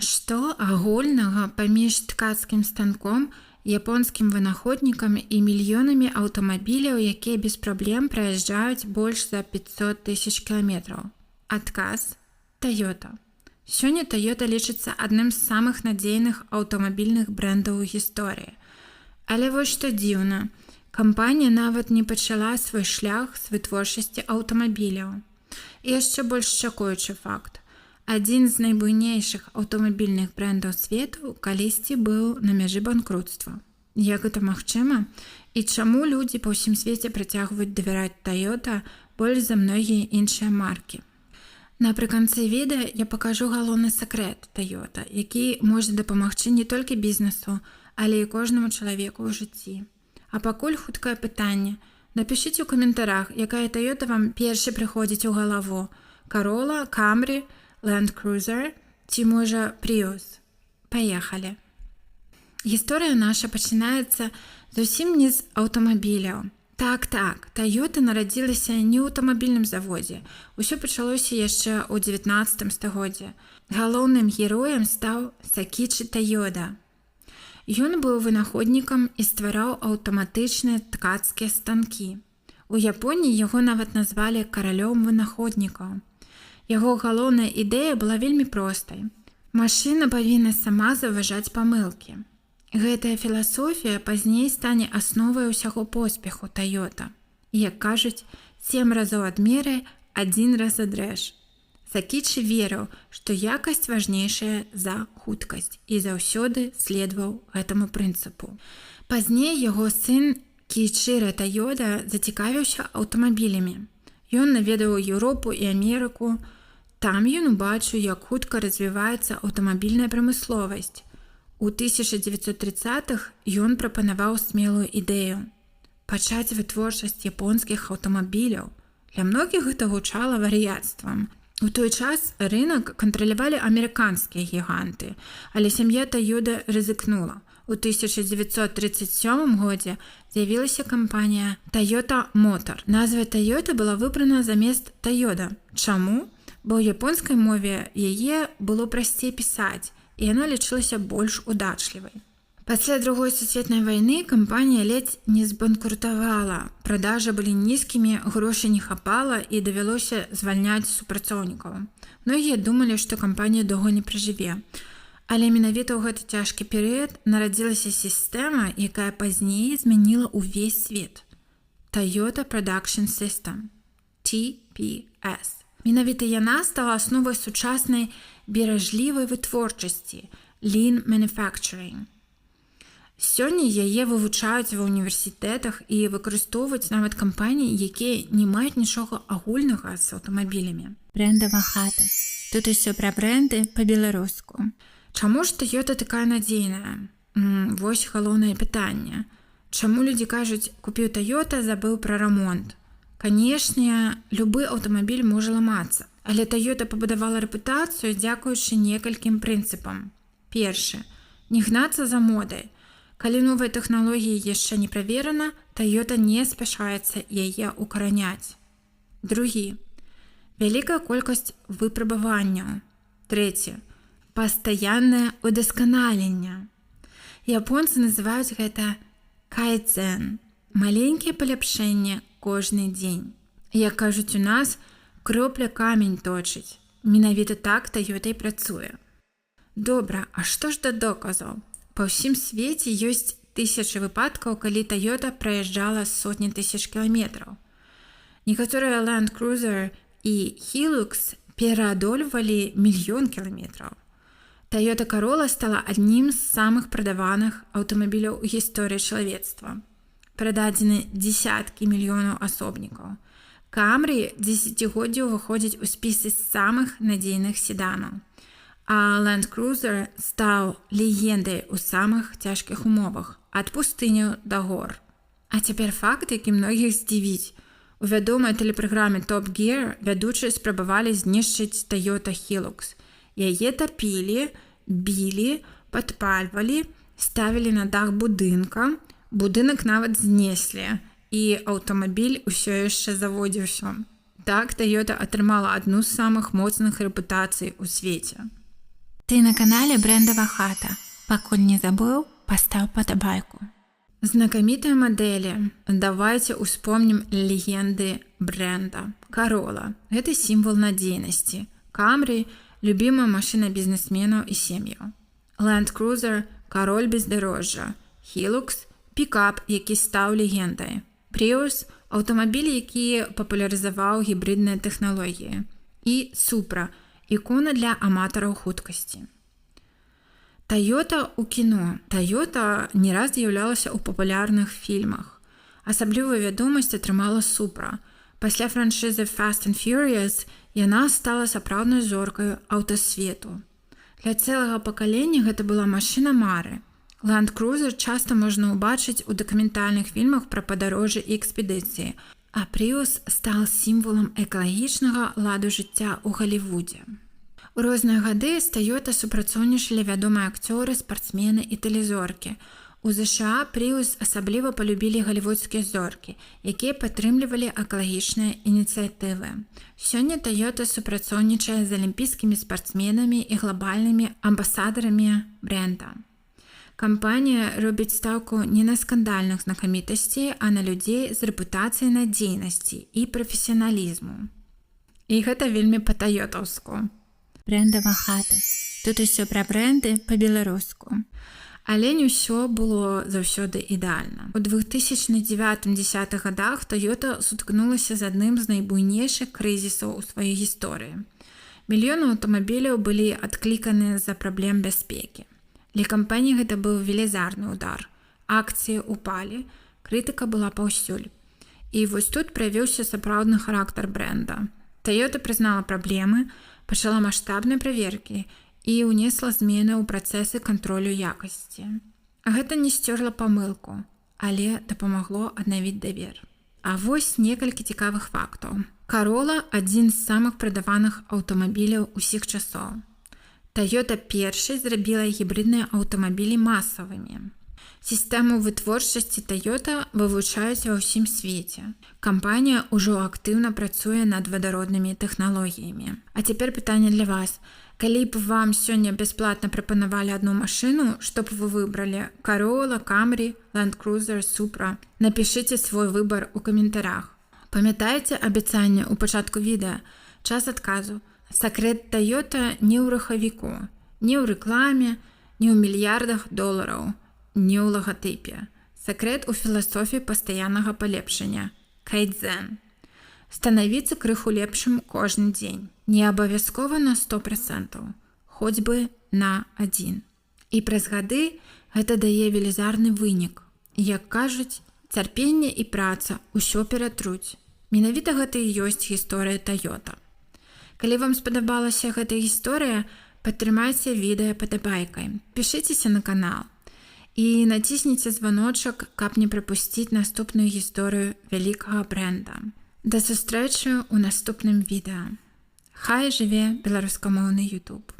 Што агульнага паміж ткацкім станком, японскім вынаходнікам і мільёнамі аўтамабіляў, якія без праблем праязджаюць больш за 500 000 кіламетраў? Адказ – Toyota. Сёння Toyota лічыцца адным з самых надзейных аўтамабільных брэндаў у гісторыі. Але вось што дзіўна, кампанія нават не пачала свой шлях з вытворчасці аўтамабіляў. І яшчэ больш шакуючы факт. Адзін з найбуйнейшых аўтамабільных брэндаў свету калісьці быў на мяжы банкруцтва. Як гэта магчыма? І чаму людзі па ўсім свеце працягваюць давяраць Toyota больш за многія іншыя маркі? Напрыканцы відэа я пакажу галоўны сакрэт Toyota, які можа дапамагчы не толькі бізнесу, але і кожнаму чалавеку ў жыцці. А пакуль хуткае пытанне. Напішыце ў каментарах, якая Toyota вам першы прыходзіць у галаву. Corolla, Camry, Land Cruiser ці, можа, Prius. Паехалі. Гісторыя наша пачынаецца зусім не з аўтамабіляў. Так, Toyota нарадзілася не ў аўтамабільным заводзе. Усё пачалося яшчэ ў 19 стагоддзі. Галоўным героем стаў Сакічы Тоёда. Ён быў вынаходнікам і ствараў аўтаматычныя ткацкія станкі. У Японіі яго нават назвалі каралём вынаходнікаў. Яго галоўная ідэя была вельмі простай. Машына павінна сама заўважаць памылкі. Гэтая філасофія пазней стане асновай усяго поспеху Toyota. І, як кажуць, 7 разоў адмерай, 1 раз адрэж. Сакічы верыў, што якасць важнейшая за хуткасць і заўсёды следаваў гэтаму прынцыпу. Пазней яго сын Кейчыра Тоёда зацікавіўся аўтамабілямі. Ён наведаў Еўропу і Амерыку. Там ён убачыў, як хутка развіваецца аўтамабільная прамысловасць. У 1930-х ён прапанаваў смелую ідэю – пачаць вытворчасць японскіх аўтамабіляў. Для многіх гэта гучала вар'яцтвам. У той час рынак кантралявалі амерыканскія гіганты, але сям'я Toyota рызыкнула. У 1937 годзе з'явілася кампанія Toyota Motor. Назва Toyota была выбрана замест Toyota. Чаму? Бо ў японскай мове яе было прасцей пісаць, і яна лічылася больш удачлівай. Пасля Другой сусветнай вайны кампанія ледзь не збанкрутавала. Продажы былі нізкімі, грошай не хапала і давялося звальняць супрацоўнікаў. Многія думалі, што кампанія доўга не пражыве. Але менавіта ў гэты цяжкі перыяд нарадзілася сістэма, якая пазней змяніла ўвесь свет. Toyota Production System, TPS. Менавіта яна стала асновай сучаснай беражлівай вытворчасці Lean Manufacturing. Сёння яе вывучаюць ва ўніверсітэтах і выкарыстоўваюць нават кампаніі, якія не маюць нічога агульнага з аўтамабілямі. Брэндава хата. Тут усё пра брэнды па-беларуску. Чаму ж Toyota такая надзейная? Вось галоўнае пытанне. Чаму людзі кажуць, купіў Toyota, забыў пра рамонт? Канешне, любы аўтамабіль можа ламацца, але Toyota пабудавала рэпутацыю дзякуючы некалькім прынцыпам. Першы – не гнацца за модай. Калі новая тэхналогія яшчэ не праверана, Toyota не спяшаецца яе укараняць. Другі – вялікая колькасць выпрабаванняў. Трэці – пастаяннае удасканаленне. Японцы называюць гэта кайдзен – маленькія паляпшэнні кожны дзень. Як кажуць у нас, кропля камень точыць. Менавіта так Toyota і працуе. Добра, а што ж да доказаў? Па ўсім свеце ёсць тысячы выпадкаў, калі Toyota праязджала сотні тысяч кіламетраў. Некаторыя Land Cruiser і Hilux пераадольвалі 1 000 000 кіламетраў. Toyota Corolla стала аднім з самых прадаваных аўтамабіляў у гісторыі чалавецтва. Прададзены дзесяткі мільёнаў асобнікаў. Camry дзесяцігоддзя ўваходзіць у спісы самых надзейных седанаў. А Land Cruiser стаў легендай у самых цяжкіх умовах, ад пустыняў да гор. А цяпер факт, які многіх здзівіць. У вядомай тэлепраграме Top Gear вядучыя спрабавалі знішчыць Toyota Hilux. Яе тапілі, білі, падпальвалі, ставілі на дах будынка, будынак нават знеслі, і аўтамабіль усё яшчэ заводзіўся. Так Toyota атрымала адну з самых моцных рэпутацый у свеце. Ты на канале Брендова хата. Пакуль не забыл, поставь подобайку. Знакомитые модели. Давайте вспомним легенды бренда. Corolla – это символ надійності. Camry – любимая машина бизнесменов и сем'їв. Land Cruiser – король бездорожжя. Hilux – пікап, який став легендою. Prius – автомобіль, який популяризував гібридні технології. І Supra – ікона для аматорів хуткості. Toyota у кіно. Toyota не раз з'являлася у популярних фільмах. Асабліву відомість атрымала Supra. Пасля франшизы Fast and Furious яна стала сапраўднай зоркаю аўтасвету. Для цэлага пакалення гэта была машына мары. Land Cruiser часта можна ўбачыць у дакументальных фільмах пра падарожжы і экспедыцыі, а Prius стал сімвалам экалагічнага ладу жыцця ў Галівудзе. У розныя гады з Toyota супрацоўнічалі вядомыя акцёры, спартсмены і тэлезоркі. У ЗША Prius асабліва палюбілі галівудскія зоркі, якія падтрымлівалі экалагічныя ініцыятывы. Сёння Toyota супрацоўнічае з алімпійскімі спартсменамі і глобальнымі амбасадарамі бренда. Кампанія робіць стаўку не на скандальных знакамітасцей, а на людзей з рэпутацыяй надзейнасці і прафесіяналізму. І гэта вельмі па-тойотаўску. Брендова хата. Тут усё пра бренды па-беларуску. Але не ўсё было заўсёды ідэальна. У 2009-2010 годах Toyota сутыкнулася з адным з найбуйнейшых крызісаў у сваёй гісторыі. Мільёны аўтамабіляў былі адкліканы з-за праблем бяспекі. Для кампаніі гэта быў велізарны ўдар. Акцыі ўпалі, крытыка была паўсюль. І вось тут праявіўся сапраўдны характар бренда. Toyota прызнала праблемы, пачала маштабныя праверкі і ўнесла змены ў працэсы кантролю якасці. Гэта не сцёрла памылку, але дапамагло аднавіць давер. А вось некалькі цікавых фактаў. Corolla – адзін з самых прадаваных аўтамабіляў усіх часоў. Toyota першай зрабіла гібридныя аўтамабілі масавымі. Сістэму вытворчасці Toyota вывучаюць ва ўсім свеце. Кампанія ўжо актыўна працуе над вадароднымі тэхналогіямі. А цяпер пытанне для вас. Калі б вам сёння бясплатна прапанавалі адну машыну, што б вы выбралі? Corolla, Camry, Land Cruiser, Supra? Напішыце свой выбар у каментарях. Памятаеце абяцанне ў пачатку відэа? Час адказу. Сакрэт Toyota не ў рухавіку, не ў рэкламе, не ў мільярдах долараў, не ў лагатыпе. Сакрэт у філасофіі пастаяннага палепшання – кайдзен. Станавіцца крыху лепшым кожны дзень. Не абавязкова на 100%, хоць бы на 1. І праз гады гэта дае велізарны вынік. Як кажуць, цярпенне і праца ўсё ператруць. Менавіта гэта і ёсць гісторыя Toyota. Калі вам спадабалася гэта гісторыя, падтрымайце відэа падабайкай, пішыцеся на канал і націсніце званочак, каб не прапусціць наступную гісторыю вялікага бренда. Да сустрэчы ў наступным відэа. Хай жыве беларускамоўны YouTube!